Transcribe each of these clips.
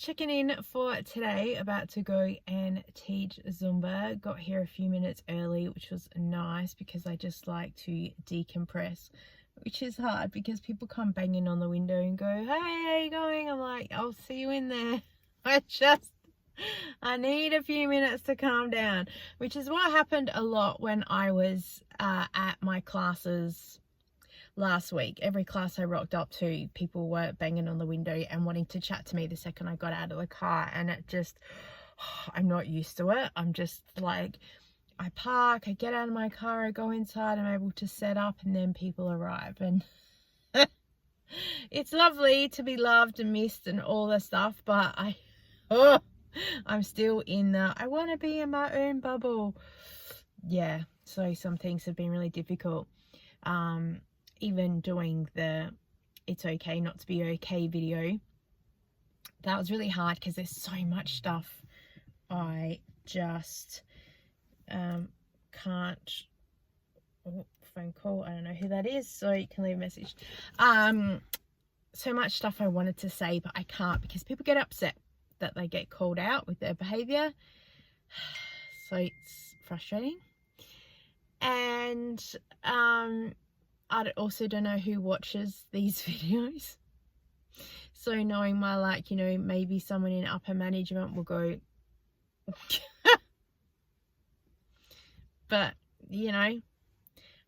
checking in for today. About to go and teach Zumba. Got here a few minutes early, which was nice because I just like to decompress, which is hard because people come banging on the window and go, "Hey, how you going?" I'm like, "I'll see you in there." I need a few minutes to calm down, which is what happened a lot when I was at my classes last week. Every class I rocked up to, people were banging on the window and wanting to chat to me the second I got out of the car, and it just, I'm not used to it. I'm just like, I park, I get out of my car, I go inside, I'm able to set up, and then people arrive, and it's lovely to be loved and missed and all the stuff, but I'm still in the, I want to be in my own bubble. Yeah, so some things have been really difficult. Even doing the "it's okay not to be okay" video, that was really hard because there's so much stuff I just can't. Oh, phone call, I don't know who that is, so you can leave a message. So much stuff I wanted to say, but I can't because people get upset that they get called out with their behavior, so it's frustrating. And I also don't know who watches these videos, so knowing my, like, you know, maybe someone in upper management will go but you know,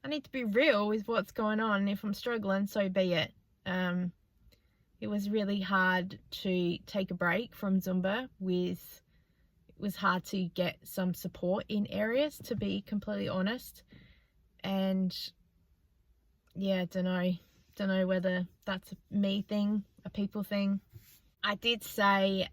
I need to be real with what's going on, and if I'm struggling, so be it. It was really hard to take a break from Zumba. It was hard to get some support in areas, to be completely honest, and yeah, don't know whether that's a me thing, a people thing. I did say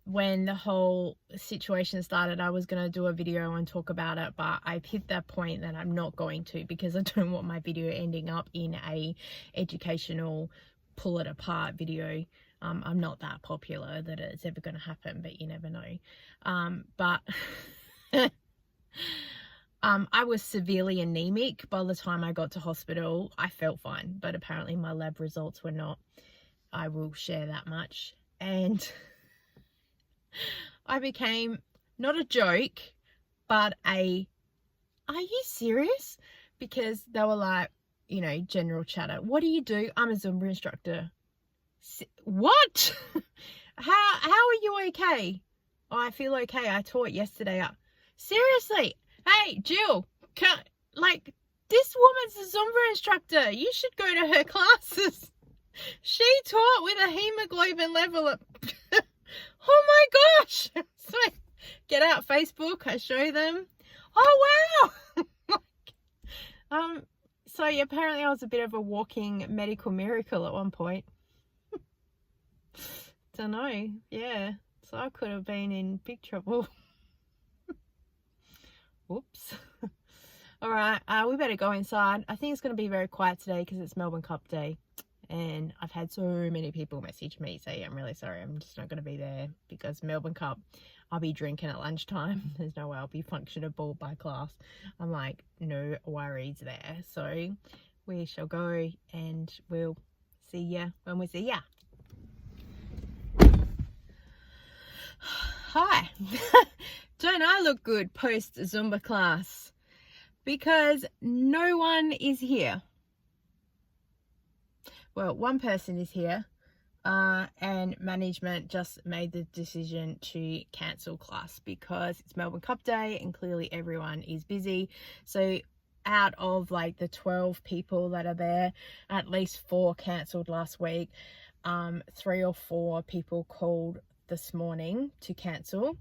when the whole situation started I was going to do a video and talk about it, but I've hit that point that I'm not going to, because I don't want my video ending up in a educational pull it apart video. I'm not that popular that it's ever going to happen, but you never know. But I was severely anemic by the time I got to hospital. I felt fine, but apparently my lab results were not. I will share that much. And I became not a joke, but are you serious? Because they were like, you know, general chatter. "What do you do?" "I'm a Zumba instructor." What? How are you okay? "Oh, I feel okay. I taught yesterday." Seriously? Hey, Jill, like, this woman's a Zumba instructor. You should go to her classes. She taught with a hemoglobin level of oh my gosh. So get out Facebook, I show them. Oh wow. So apparently I was a bit of a walking medical miracle at one point. Don't know. Yeah, so I could have been in big trouble. Whoops. All right, we better go inside. I think it's going to be very quiet today because it's Melbourne Cup Day, and I've had so many people message me say, "I'm really sorry, I'm just not going to be there because Melbourne Cup, I'll be drinking at lunchtime. There's no way I'll be functionable by class." I'm like, no worries there. So we shall go, and we'll see ya when we see ya. Hi. Don't I look good post Zumba class? Because no one is here. Well, one person is here, and management just made the decision to cancel class because it's Melbourne Cup Day and clearly everyone is busy. So out of like the 12 people that are there, at least 4 cancelled last week. 3 or 4 people called this morning to cancel,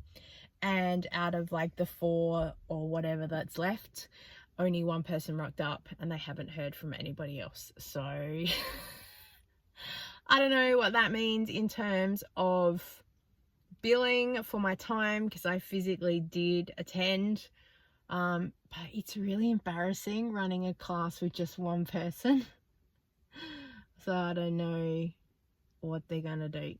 and out of like the 4 or whatever that's left, only one person rocked up and they haven't heard from anybody else. So I don't know what that means in terms of billing for my time, because I physically did attend, but it's really embarrassing running a class with just one person. So I don't know what they're gonna do.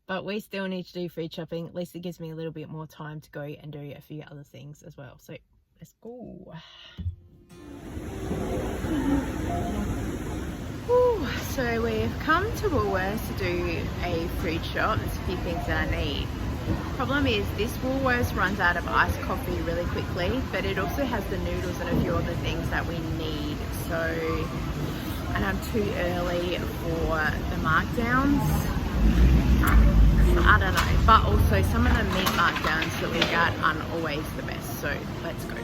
But we still need to do food shopping. At least it gives me a little bit more time to go and do a few other things as well. So let's go. Whew, So we've come to Woolworths to do a food shop. There's a few things that I need. Problem is this Woolworths runs out of iced coffee really quickly, but it also has the noodles and a few other things that we need. So, and I'm too early for the markdowns. I don't know, but also some of the meat markdowns that we got aren't always the best. So let's go.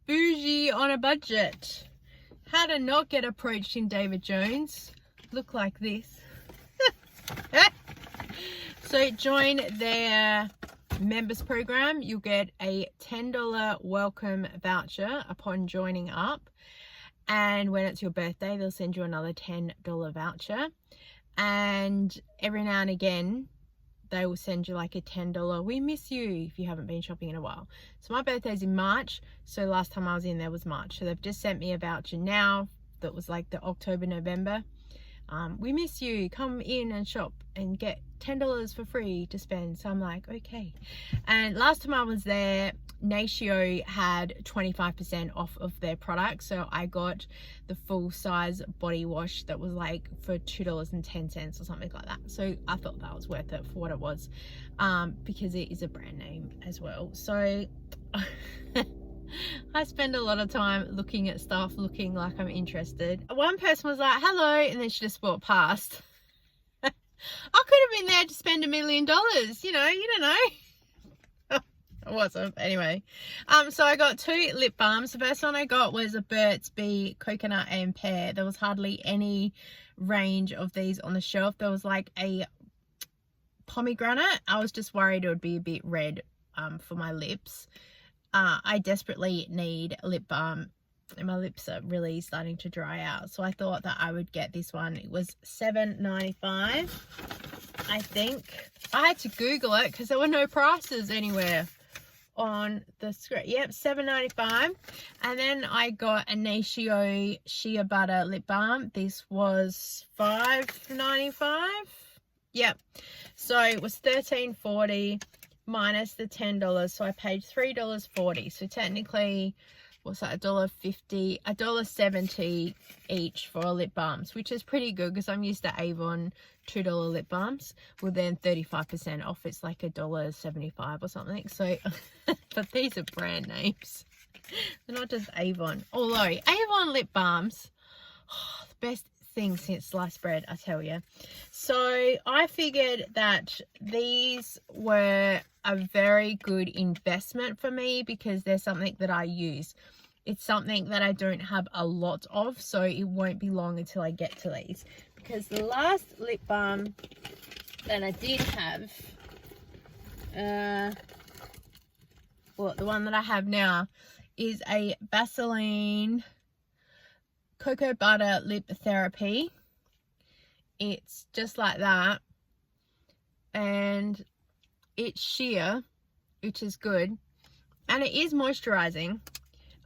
Bougie on a budget. How to not get approached in David Jones. Look like this. So join their members program. You'll get a $10 welcome voucher upon joining up. And when it's your birthday, they'll send you another $10 voucher. And every now and again, they will send you like a $10 we miss you if you haven't been shopping in a while. So my birthday's in March, so last time I was in there was March. So they've just sent me a voucher now that was like the October, November. We miss you, come in and shop and get $10 for free to spend. So I'm like, okay. And last time I was there, Natio had 25% off of their products, so I got the full size body wash that was like for $2.10 or something like that. So I thought that was worth it for what it was, because it is a brand name as well. So I spend a lot of time looking at stuff, looking like I'm interested. One person was like, hello, and then she just walked past. I could have been there to spend $1 million, you know, you don't know. It wasn't. Anyway, so I got 2 lip balms. The first one I got was a Burt's Bee Coconut and Pear. There was hardly any range of these on the shelf. There was like a pomegranate. I was just worried it would be a bit red for my lips. I desperately need lip balm and my lips are really starting to dry out, so I thought that I would get this one. It was $7.95, I think. I had to Google it because there were no prices anywhere on the screen. Yep, $7.95. And then I got a Natio Shea Butter Lip Balm. This was $5.95. Yep, so it was $13.40 minus the $10, so I paid $3.40. So technically, what's that, $1.50, $1.70 each for lip balms, which is pretty good because I'm used to Avon $2 lip balms. Well, then 35% off, it's like $1.75 or something. So but these are brand names, they're not just Avon. Although Avon lip balms, oh, the best thing since sliced bread, I tell you. So I figured that these were a very good investment for me because they're something that I use. It's something that I don't have a lot of, so it won't be long until I get to these. Because the last lip balm that I did have, well, the one that I have now is a Vaseline Cocoa Butter Lip Therapy. It's just like that, and it's sheer, which is good, and it is moisturizing.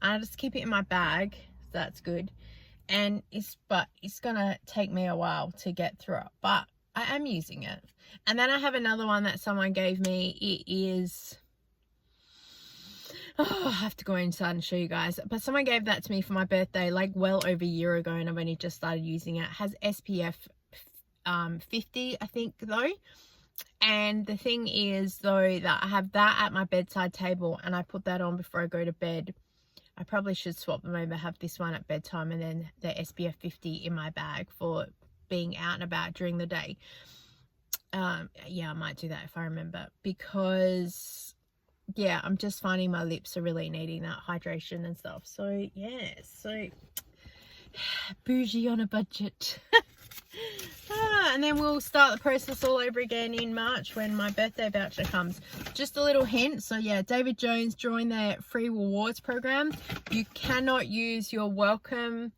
I just keep it in my bag, so that's good. And it's gonna take me a while to get through it, but I am using it. And then I have another one that someone gave me. It is, oh, I have to go inside and show you guys, but someone gave that to me for my birthday like well over a year ago, and I've only just started using it. It has SPF 50, I think, though. And the thing is, though, that I have that at my bedside table and I put that on before I go to bed. I probably should swap them over, have this one at bedtime and then the SPF 50 in my bag for being out and about during the day. Yeah, I might do that if I remember, because yeah, I'm just finding my lips are really needing that hydration and stuff. So yeah, so bougie on a budget. And then we'll start the process all over again in March when my birthday voucher comes. Just a little hint, so yeah, David Jones joined their free rewards program. You cannot use your welcome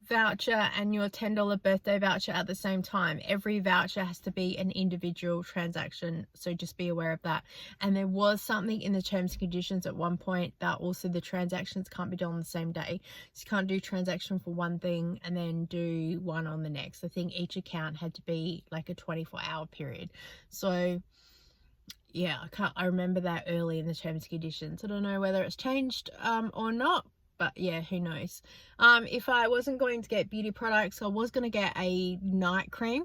voucher and your $10 birthday voucher at the same time. Every voucher has to be an individual transaction, so just be aware of that. And there was something in the terms and conditions at one point that also the transactions can't be done on the same day, so you can't do transaction for one thing and then do one on the next. I think each account had to be like a 24-hour period. So yeah, I remember that early in the terms and conditions. I don't know whether it's changed or not, but yeah, who knows. If I wasn't going to get beauty products, I was going to get a night cream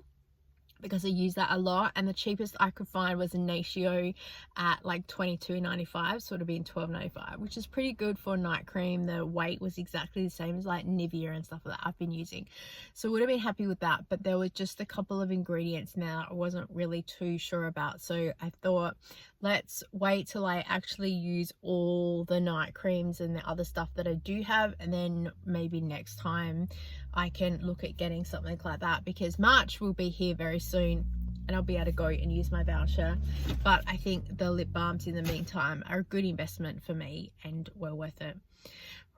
because I use that a lot, and the cheapest I could find was a Natio at like $22.95, so it would have been $12.95, which is pretty good for a night cream. The weight was exactly the same as like Nivea and stuff that I've been using, so I would have been happy with that. But there was just a couple of ingredients now I wasn't really too sure about, so I thought, let's wait till I actually use all the night creams and the other stuff that I do have, and then maybe next time I can look at getting something like that, because March will be here very soon and I'll be able to go and use my voucher. But I think the lip balms in the meantime are a good investment for me and well worth it.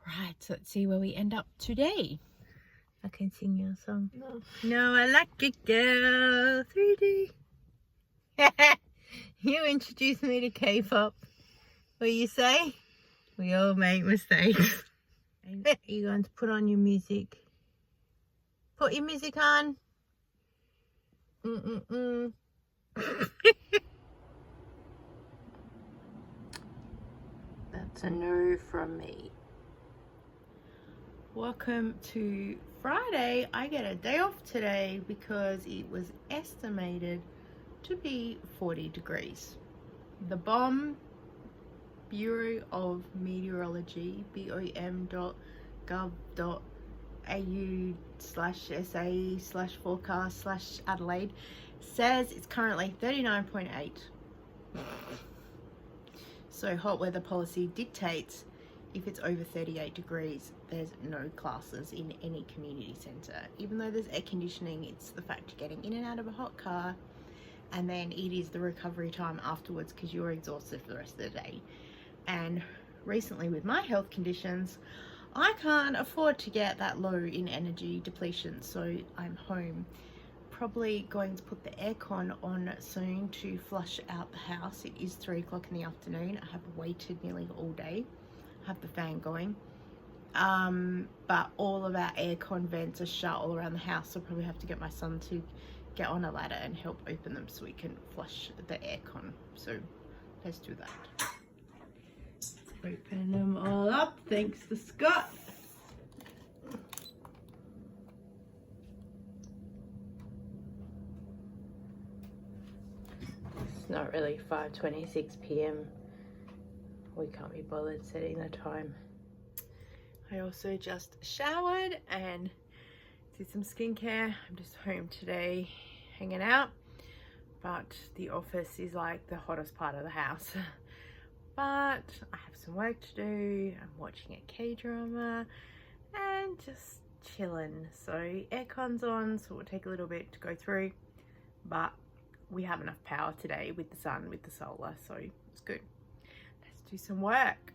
Right, so let's see where we end up today. I can sing you a song. No, I like it, girl. 3D. You introduced me to K-pop. What do you say? We all make mistakes. Are you going to put on your music? Put your music on. That's a no from me. Welcome to Friday. I get a day off today because it was estimated to be 40 degrees. The BOM, Bureau of Meteorology, bom.gov.au/SA/forecast/Adelaide, says it's currently 39.8. So hot weather policy dictates if it's over 38 degrees, there's no classes in any community centre. Even though there's air conditioning, it's the fact you're getting in and out of a hot car, and then it is the recovery time afterwards because you're exhausted for the rest of the day. And recently with my health conditions, I can't afford to get that low in energy depletion, so I'm home. Probably going to put the aircon on soon to flush out the house. It is 3 o'clock in the afternoon. I have waited nearly all day. I have the fan going. But all of our aircon vents are shut all around the house, so I'll probably have to get my son to get on a ladder and help open them so we can flush the aircon. So let's do that. Open them all up, thanks to Scott. It's not really 5:26 p.m. We can't be bothered setting the time. I also just showered and did some skincare. I'm just home today hanging out, but the office is like the hottest part of the house. But I have some work to do. I'm watching a K-drama and just chilling. So aircon's on, so it will take a little bit to go through, but we have enough power today with the sun, with the solar, so it's good. Let's do some work.